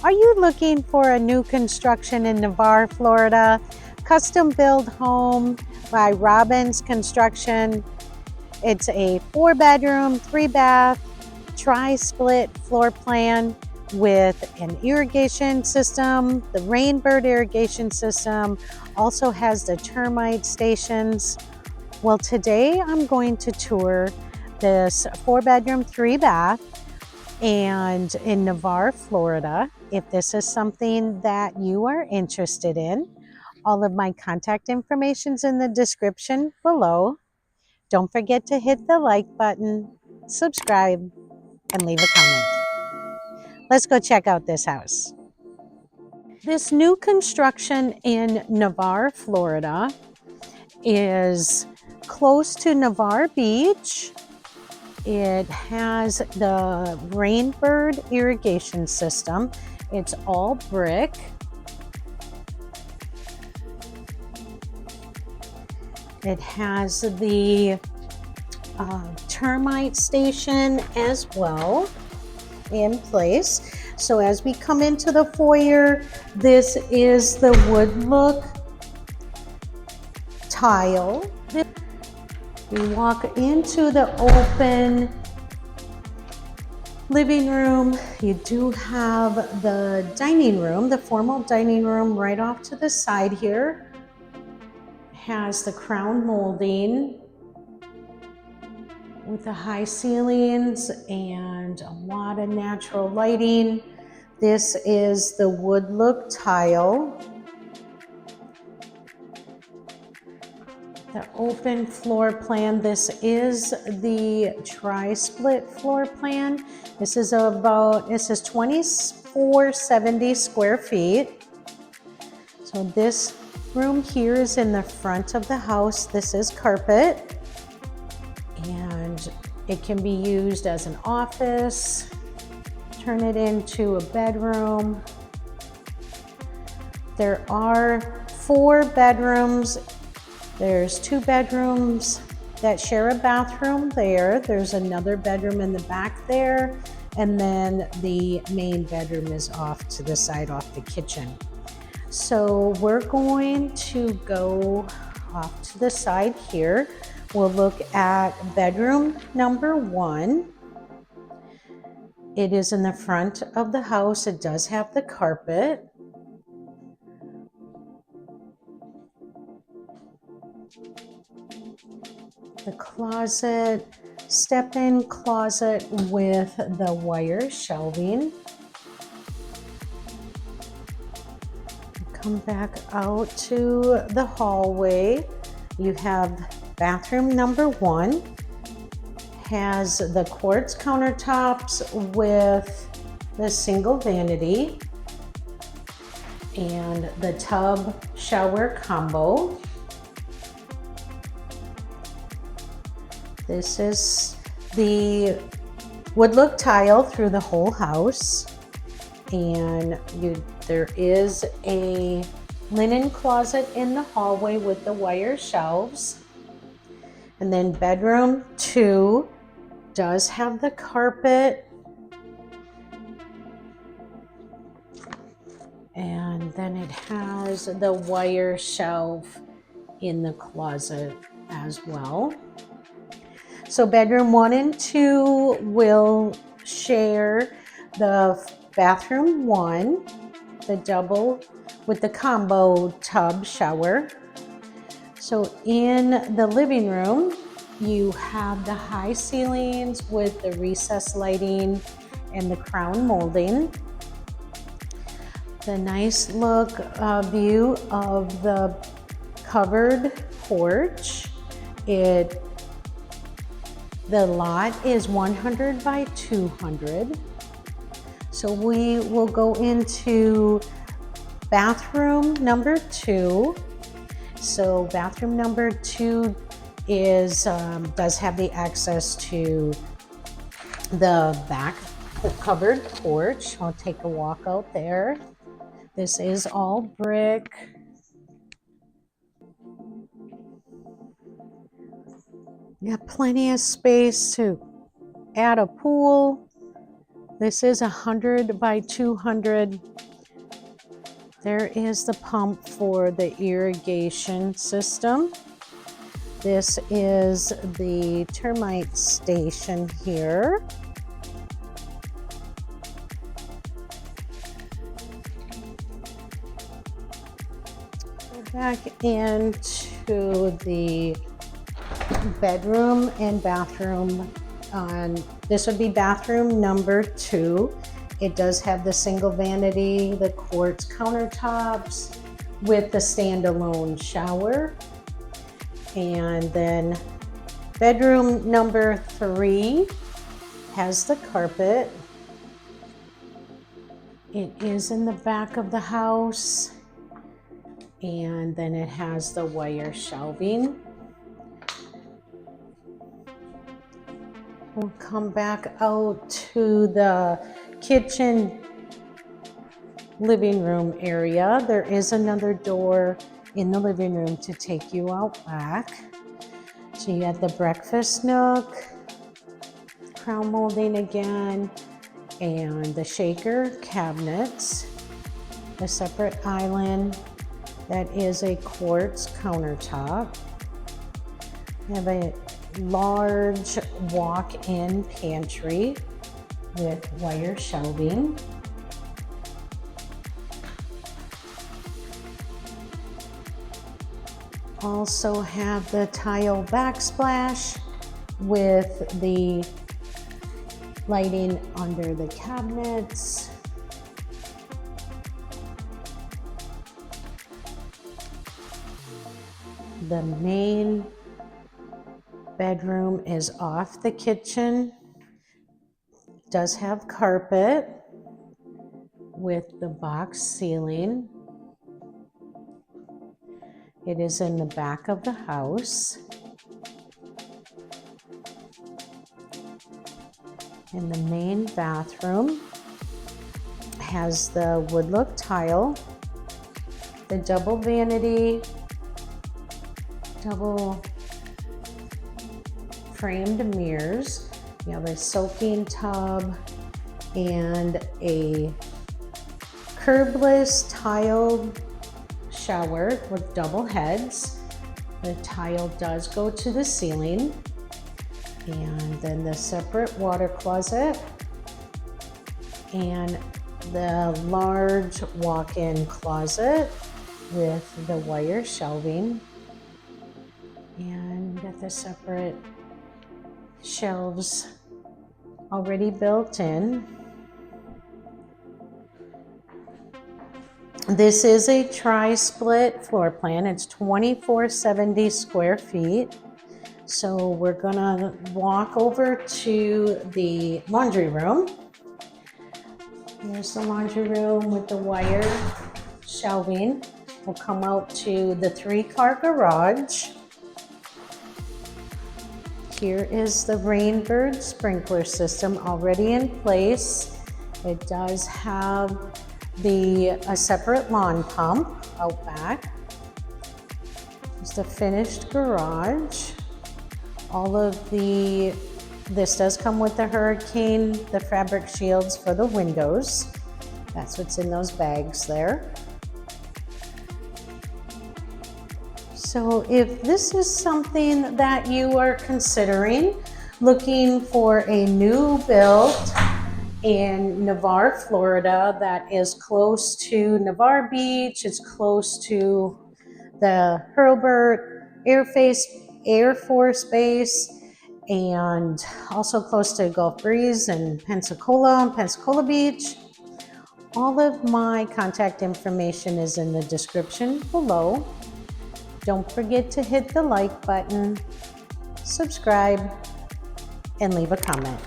Are you looking for a new construction in Navarre, Florida? Custom build home by Robbins Construction. It's a 4-bedroom, 3-bath, tri-split floor plan with an irrigation system. The Rainbird irrigation system also has the termite stations. Well, today I'm going to tour this 4-bedroom, 3-bath and in Navarre, Florida. If this is something that you are interested in, all of my contact information's in the description below. Don't forget to hit the like button, subscribe, and leave a comment. Let's go check out this house. This new construction in Navarre, Florida is close to Navarre Beach. It has the Rainbird irrigation system. It's all brick. It has the termite station as well in place. So as we come into the foyer, this is the wood look tile. We walk into the open living room. You do have the dining room, the formal dining room right off to the side here. Has the crown molding with the high ceilings and a lot of natural lighting. This is the wood look tile. The open floor plan. This is the tri-split floor plan. This is 2470 square feet. So this room here is in the front of the house. This is carpet, and it can be used as an office. Turn it into a bedroom. There are 4 bedrooms. There's 2 bedrooms that share a bathroom there. There's another bedroom in the back there, and then the main bedroom is off to the side, off the kitchen. So we're going to go off to the side here. We'll look at bedroom number 1. It is in the front of the house. It does have the carpet. The closet, step-in closet with the wire shelving. Come back out to the hallway. You have bathroom number 1. Has the quartz countertops with the single vanity and the tub shower combo. This is the wood look tile through the whole house, and there is a linen closet in the hallway with the wire shelves. And then bedroom 2 does have the carpet, and then it has the wire shelf in the closet as well. So bedroom 1 and 2 will share the bathroom 1, the double with the combo tub shower. So in the living room, you have the high ceilings with the recessed lighting and the crown molding. The nice look view of the covered porch. The lot is 100 by 200. So we will go into bathroom number 2. So bathroom number 2 is does have the access to the back, the covered porch. I'll take a walk out there. This is all brick. You got plenty of space to add a pool. This is 100 by 200. There is the pump for the irrigation system. This is the termite station here. Go back into the bedroom and bathroom. This would be bathroom number 2. It does have the single vanity, the quartz countertops with the standalone shower. And then bedroom number 3 has the carpet. It is in the back of the house. And then it has the wire shelving. We'll come back out to the kitchen living room area. There is another door in the living room to take you out back. So you got the breakfast nook, crown molding again, and the shaker cabinets, a separate island that is a quartz countertop. We have a large walk-in pantry with wire shelving. Also have the tile backsplash with the lighting under the cabinets. The main bedroom is off the kitchen. Does have carpet with the box ceiling. It is in the back of the house. And the main bathroom has the wood look tile, the double vanity, double framed mirrors. You have a soaking tub and a curbless tiled shower with double heads. The tile does go to the ceiling. And then the separate water closet and the large walk-in closet with the wire shelving and the separate shelves already built in. This is a tri-split floor plan. It's 2470 square feet. So we're gonna walk over to the laundry room. Here's the laundry room with the wire shelving. We'll come out to the 3-car garage. Here is the Rainbird sprinkler system already in place. It does have a separate lawn pump out back. There's the finished garage. This does come with the hurricane, the fabric shields for the windows. That's what's in those bags there. So if this is something that you are considering, looking for a new build in Navarre, Florida, that is close to Navarre Beach, it's close to the Hurlburt Air Force Base, and also close to Gulf Breeze and Pensacola Beach. All of my contact information is in the description below. Don't forget to hit the like button, subscribe, and leave a comment.